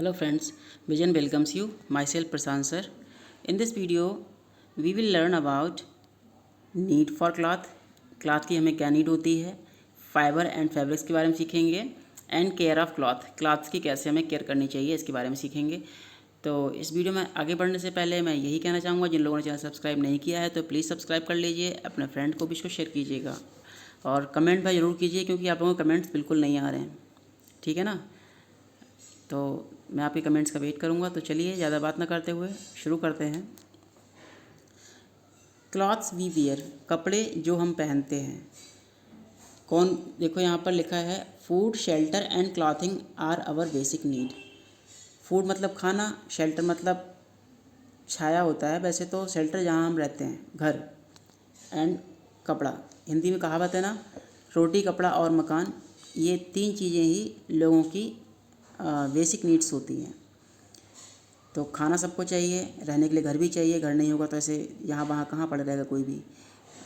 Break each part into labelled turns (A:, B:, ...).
A: Hello friends, Vision welcomes you, myself Prashant sir. In this video, we will learn about need for cloth, cloth की हमें क्या need होती है, fibre and fabrics के बारे में सीखेंगे and care of cloth, clothes की कैसे हमें केयर करनी चाहिए इसके बारे में सीखेंगे। तो इस वीडियो में आगे बढ़ने से पहले मैं यही कहना चाहूँगा, जिन लोगों ने चैनल सब्सक्राइब नहीं किया है तो प्लीज़ सब्सक्राइब कर लीजिए, अपने फ्रेंड को भी इसको शेयर कीजिएगा और कमेंट भाई ज़रूर कीजिए क्योंकि आप लोगों के कमेंट्स बिल्कुल नहीं आ रहे हैं, ठीक है ना। तो मैं आपके कमेंट्स का वेट करूंगा। तो चलिए ज़्यादा बात ना करते हुए शुरू करते हैं। क्लॉथ्स वी वियर, कपड़े जो हम पहनते हैं। कौन, देखो यहाँ पर लिखा है food shelter and clothing are our basic need. Food मतलब खाना, शेल्टर मतलब छाया होता है वैसे तो, शेल्टर जहाँ हम रहते हैं घर, एंड कपड़ा, हिंदी में कहावत है ना, रोटी कपड़ा और मकान, ये तीन चीज़ें ही लोगों की बेसिक नीड्स होती हैं। तो खाना सबको चाहिए, रहने के लिए घर भी चाहिए, घर नहीं होगा तो ऐसे यहाँ वहाँ कहाँ पड़ा रहेगा कोई भी,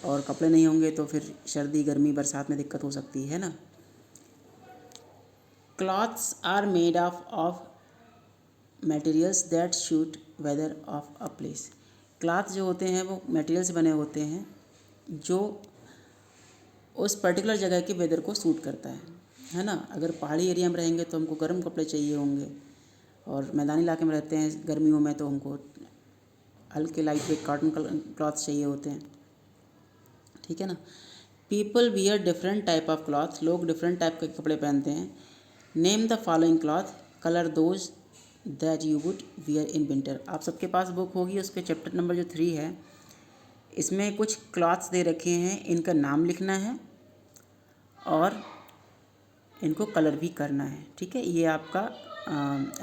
A: और कपड़े नहीं होंगे तो फिर सर्दी गर्मी बरसात में दिक्कत हो सकती है ना। Clothes are made of materials that suit weather of a place. Cloth जो होते हैं वो मटेरियल से बने होते हैं जो उस पर्टिकुलर जगह के वेदर को सूट करता है ना। अगर पहाड़ी एरिया में रहेंगे तो हमको गर्म कपड़े चाहिए होंगे, और मैदानी इलाके में रहते हैं गर्मियों में तो हमको हल्के लाइट वेट कॉटन क्लॉथ चाहिए होते हैं, ठीक है ना। People wear different type of cloth, लोग डिफरेंट टाइप के कपड़े पहनते हैं। Name the following cloth, colour those that you would wear in winter. आप सबके पास बुक होगी, उसके चैप्टर नंबर जो 3 है, इसमें कुछ क्लॉथ्स दे रखे हैं, इनका नाम लिखना है और इनको कलर भी करना है, ठीक है। ये आपका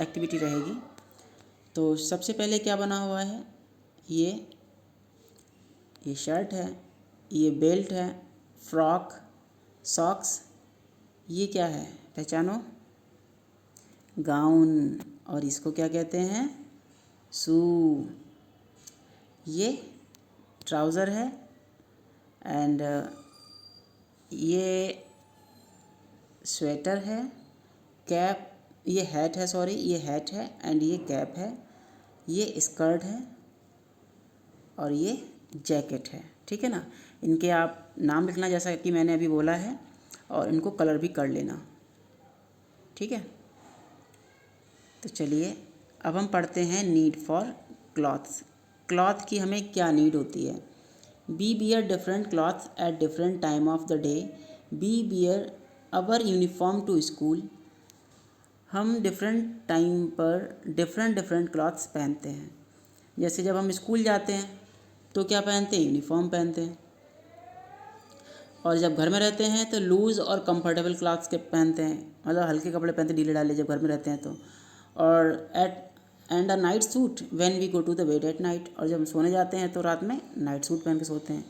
A: एक्टिविटी रहेगी। तो सबसे पहले क्या बना हुआ है, ये शर्ट है, ये बेल्ट है, फ्रॉक, सॉक्स, ये क्या है पहचानो, गाउन, और इसको क्या कहते हैं, शू, ये ट्राउज़र है, एंड ये स्वेटर है, कैप, ये हैट है, सॉरी ये हैट है, एंड ये कैप है, ये स्कर्ट है, और ये जैकेट है, ठीक है ना। इनके आप नाम लिखना जैसा कि मैंने अभी बोला है, और इनको कलर भी कर लेना, ठीक है। तो चलिए अब हम पढ़ते हैं नीड फॉर क्लॉथ्स। क्लॉथ की हमें क्या नीड होती है। We wear different clothes at different time of the day. We wear our uniform to school. हम डिफरेंट टाइम पर डिफरेंट डिफरेंट क्लॉथ्स पहनते हैं। जैसे जब हम स्कूल जाते हैं तो क्या पहनते हैं, यूनिफॉर्म पहनते हैं, और जब घर में रहते हैं तो लूज़ और कंफर्टेबल क्लॉथ्स के पहनते हैं, मतलब हल्के कपड़े पहनते, ढीले डाले जब घर में रहते हैं तो। और and a night suit when we go to the bed at night, और जब हम सोने जाते हैं तो रात में नाइट सूट पहन के सोते हैं।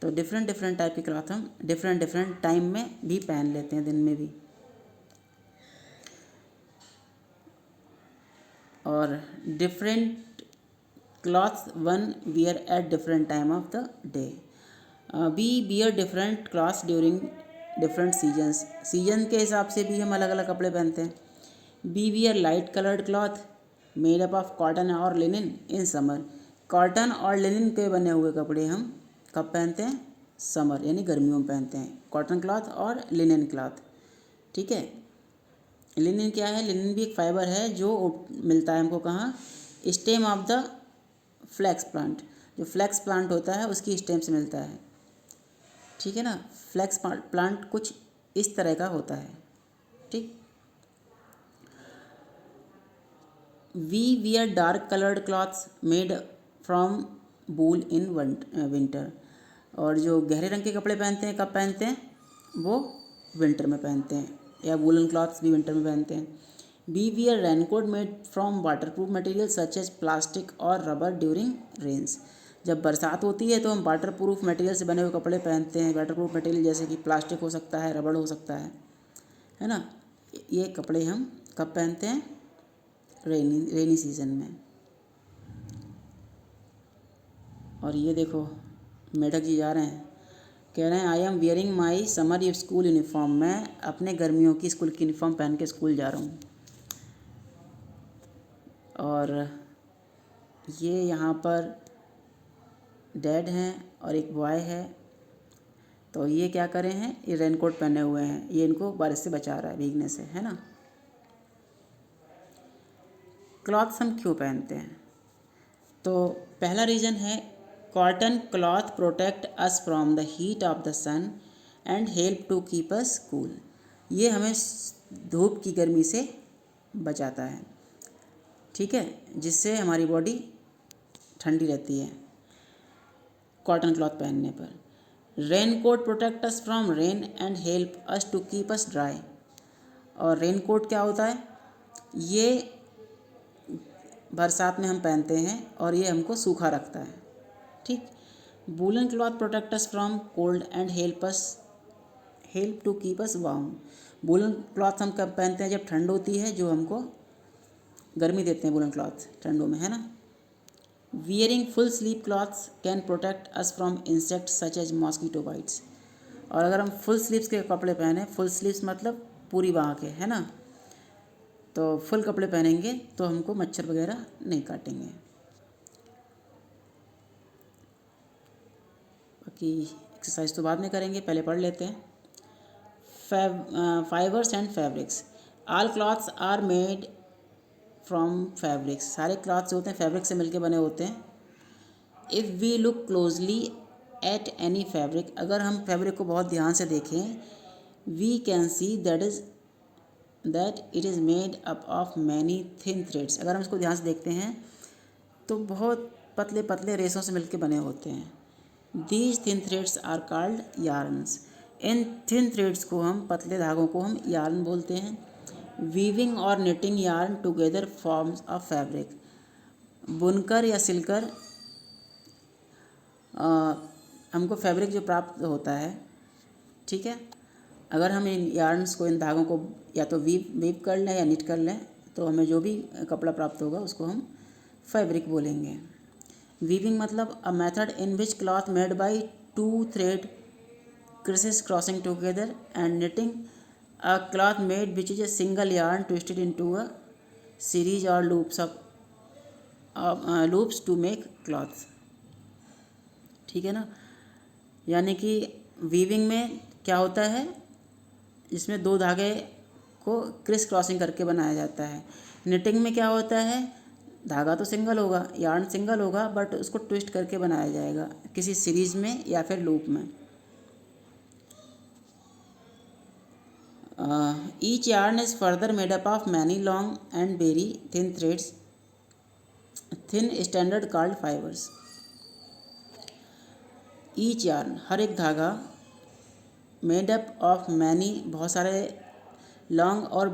A: तो डिफरेंट डिफरेंट टाइप के क्लॉथ हम डिफरेंट डिफरेंट टाइम में भी पहन लेते हैं, दिन में भी। और different clothes one wear at different time of the day. We wear different clothes during different seasons. Season के हिसाब से भी हम अलग अलग कपड़े पहनते हैं। We wear light coloured cloth made up of cotton और लिनन इन समर। कॉटन और लिनन के बने हुए कपड़े हम कब पहनते हैं, समर यानी गर्मियों में पहनते हैं, कॉटन क्लॉथ और लिनन क्लॉथ, ठीक है। लिनन क्या है, लिनन भी एक फाइबर है जो मिलता है हमको कहाँ, stem of the flax plant. जो फ्लैक्स प्लांट होता है उसकी स्टेम से मिलता है, ठीक है ना। फ्लैक्स प्लांट कुछ इस तरह का होता है, ठीक। We wear dark coloured clothes made from wool in winter. और जो गहरे रंग के कपड़े पहनते हैं कब पहनते हैं, वो विंटर में पहनते हैं, या वूलन क्लॉथ्स भी विंटर में पहनते हैं। We wear raincoat made from waterproof material such as plastic और रबर ड्यूरिंग रेन्स। जब बरसात होती है तो हम वाटरप्रूफ मटेरियल से बने हुए कपड़े पहनते हैं। वाटरप्रूफ मटेरियल जैसे कि प्लास्टिक हो सकता है, रबड़ हो सकता है ना। ये कपड़े हम कब पहनते हैं, रेनी सीजन में। और ये देखो मेढक जी जा रहे हैं, कह रहे हैं I am wearing my summer school uniform. मैं अपने गर्मियों की स्कूल की यूनिफॉर्म पहन के स्कूल जा रहा हूँ। और ये यहाँ पर डैड हैं और एक बॉय है। तो ये क्या करे हैं, ये रेनकोट पहने हुए हैं, ये इनको बारिश से बचा रहा है, भीगने से, है ना। क्लॉथ्स हम क्यों पहनते हैं, तो पहला रीज़न है cotton cloth protect us from the heat of the sun and help to keep us cool. ये हमें धूप की गर्मी से बचाता है, ठीक है, जिससे हमारी बॉडी ठंडी रहती है कॉटन क्लॉथ पहनने पर। Rain coat protect us from rain and help us to keep us dry. और रेन कोट क्या होता है, ये बरसात में हम पहनते हैं और ये हमको सूखा रखता है, ठीक। Woollen cloth protect us from cold and help to keep us warm. Woollen cloth हम कब पहनते हैं, जब ठंड होती है, जो हमको गर्मी देते हैं वूलन क्लॉथ ठंडों में, है ना। Wearing full sleeve clothes can protect us from insects such as mosquito bites. और अगर हम फुल स्लीव्स के कपड़े पहने, फुल स्लीव्स मतलब पूरी बाँह के, है ना, तो फुल कपड़े पहनेंगे तो हमको मच्छर वगैरह नहीं काटेंगे। बाकी एक्सरसाइज तो बाद में करेंगे, पहले पढ़ लेते हैं। Fibres and fabrics. All clothes are made from fabrics. सारे क्लॉथ्स होते हैं फैब्रिक से मिलके बने होते हैं। If we look closely at any fabric, अगर हम फैब्रिक को बहुत ध्यान से देखें, we can see that it is made up of many thin threads. अगर हम इसको ध्यान से देखते हैं तो बहुत पतले पतले रेशों से मिलके बने होते हैं। These thin threads are called yarns. इन थिन थ्रेड्स को हम, पतले धागों को हम यार्न बोलते हैं। वीविंग और knitting yarn together forms a fabric. बुनकर या सिलकर हमको फैब्रिक जो प्राप्त होता है, ठीक है, अगर हम इन यार्न्स को, इन धागों को या तो वीव कर लें या निट कर लें, तो हमें जो भी कपड़ा प्राप्त होगा उसको हम फैब्रिक बोलेंगे। वीविंग मतलब a method in which cloth made by two thread crises crossing together, and knitting a cloth made which is a single yarn twisted into a series और लूप्स टू मेक क्लॉथ्स, ठीक है ना। यानी कि weaving में क्या होता है, इसमें दो धागे को क्रिस क्रॉसिंग करके बनाया जाता है। निटिंग में क्या होता है, धागा तो सिंगल होगा, यार्न सिंगल होगा, बट उसको ट्विस्ट करके बनाया जाएगा किसी सीरीज में या फिर लूप में। Each yarn is further made up of many long and very thin threads, thin standard called fibres. Each yarn हर एक धागा, मेड अप ऑफ मैनी बहुत सारे, लॉन्ग और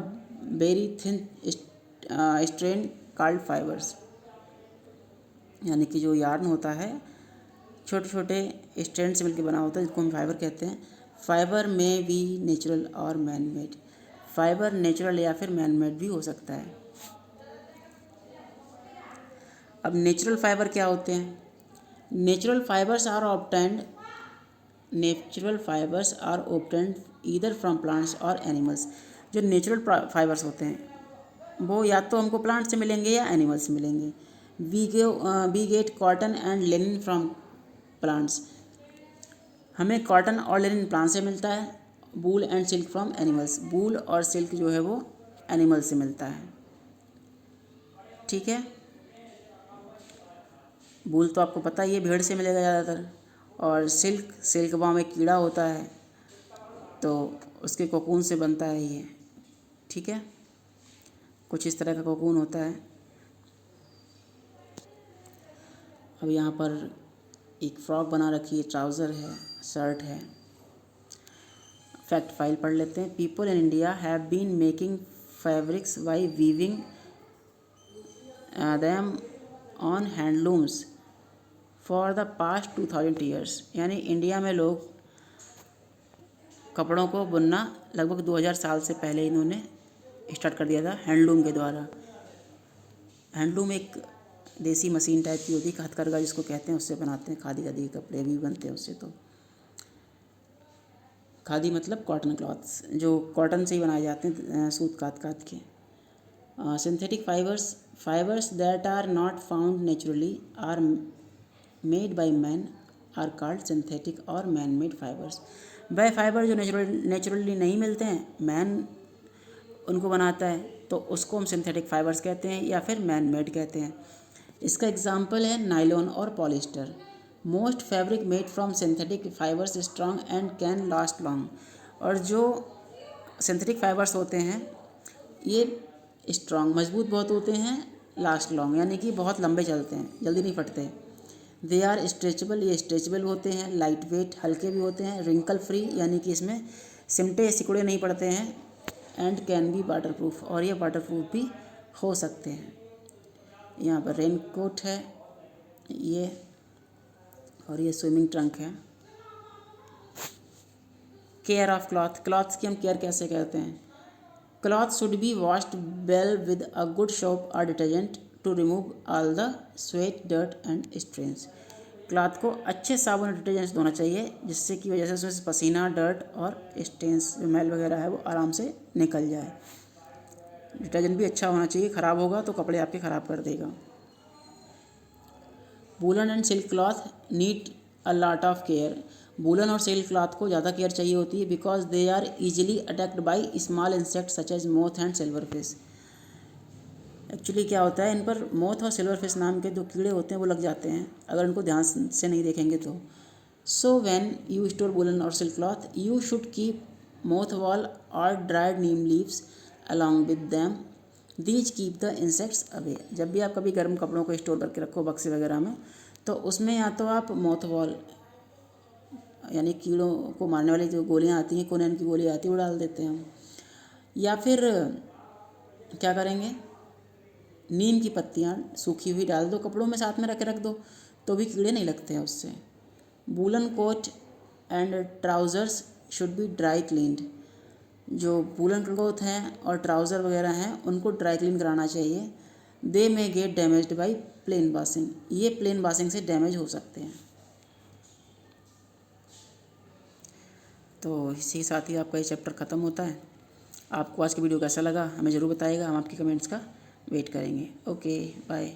A: very thin strand called fibres. यानी कि जो यार्न होता है छोटे छोटे स्ट्रैंड से मिलकर बना होता है, जिसको हम फाइबर कहते हैं। फाइबर में भी नेचुरल और मैन मेड। फाइबर नेचुरल या फिर मैन मेड भी हो सकता है। अब नेचुरल फाइबर क्या होते हैं, natural fibres are obtained either from plants और एनिमल्स। जो नेचुरल फाइबर्स होते हैं वो या तो हमको प्लांट से मिलेंगे या एनिमल से मिलेंगे। We get cotton and linen from plants. हमें कॉटन और लिनन प्लांट से मिलता है। Wool and silk from animals. Wool और सिल्क जो है वो एनिमल से मिलता है, ठीक है। वूल तो आपको पता ही है, भेड़ से मिलेगा ज़्यादातर। और सिल्क वहाँ में कीड़ा होता है तो उसके कोकून से बनता है ये, ठीक है। कुछ इस तरह का कोकून होता है। अब यहाँ पर एक फ्रॉक बना रखी है, ट्राउज़र है, शर्ट है। फैक्ट फाइल पढ़ लेते हैं। People in India have been making fabrics by weaving them on handlooms for the past 2000 years. यानी इंडिया में लोग कपड़ों को बुनना लगभग 2000 साल से पहले इन्होंने स्टार्ट कर दिया था हैंडलूम के द्वारा। हैंडलूम एक देसी मशीन टाइप की होती है, हथकरघा जिसको कहते हैं, उससे बनाते हैं। खादी के कपड़े भी बनते हैं उससे। तो खादी मतलब कॉटन क्लॉथ्स, जो कॉटन से ही बनाए जाते हैं, सूत काट काट के। Synthetic fibers that are not found naturally are made by man are called synthetic और man made fibers। वह फाइबर जो नेचुरली नहीं मिलते हैं, मैन उनको बनाता है, तो उसको हम सिंथेटिक फाइबर्स कहते हैं या फिर मैन मेड कहते हैं। इसका एग्जांपल है नायलॉन और polyester. Most fabric made from synthetic fibres strong and can last long. और जो सिंथेटिक फाइबर्स होते हैं ये स्ट्रॉन्ग मजबूत बहुत होते हैं, लास्ट लॉन्ग यानी कि बहुत लंबे चलते हैं, जल्दी नहीं फटते। दे आर स्ट्रेचेबल, ये स्ट्रेचेबल होते हैं। लाइट वेट, हल्के भी होते हैं। रिंकल फ्री यानी कि इसमें सिमटे सिकुड़े नहीं पड़ते हैं। And can be water proof, और ये वाटर प्रूफ भी हो सकते हैं। यहाँ पर रेन कोट है ये, और ये स्विमिंग ट्रंक है। केयर ऑफ क्लॉथ्स की हम केयर कैसे करते हैं? Cloth should be washed well with a good soap और detergent to remove all the sweat, dirt and strains. Cloth को अच्छे साबुन और डिटर्जेंट से धोना चाहिए, जिससे की वजह से उसमें पसीना, डर्ट और स्ट्रेन्स जो मैल वगैरह है वो आराम से निकल जाए। डिटर्जेंट भी अच्छा होना चाहिए, ख़राब होगा तो कपड़े आपके ख़राब कर देगा। Woollen and silk cloth need a lot of care. Woollen और सिल्क क्लॉथ को ज़्यादा केयर चाहिए होती है, because they are easily attacked by small insect such as moth and silver fish. Actually क्या होता है, इन पर मोथ और सिल्वर फिश नाम के जो कीड़े होते हैं वो लग जाते हैं अगर उनको ध्यान से नहीं देखेंगे तो। So when you store woollen और silk cloth you should keep moth wall और dried neem leaves along with them, these keep the insects away. जब भी आप कभी गर्म कपड़ों को स्टोर करके रखो बक्से वगैरह में, तो उसमें या तो आप मोथ वॉल यानी कीड़ों को मारने वाली जो गोलियां आती हैं, कोनेन की गोली आती है, वो डाल देते हैं हम। या फिर क्या करेंगे, नीम की पत्तियाँ सूखी हुई डाल दो कपड़ों में, साथ में रख दो, तो भी कीड़े नहीं लगते हैं उससे। Woollen coat and trousers should be dry cleaned. जो वूलन क्लॉथ हैं और ट्राउज़र वगैरह हैं उनको ड्राई क्लीन कराना चाहिए। They may get damaged by plain washing, ये प्लेन वॉशिंग से डैमेज हो सकते हैं। तो इसी के साथ ही आपका ये चैप्टर ख़त्म होता है। आपको आज की वीडियो कैसा लगा हमें ज़रूर बताइएगा, हम आपकी कमेंट्स का वेट करेंगे। Okay bye.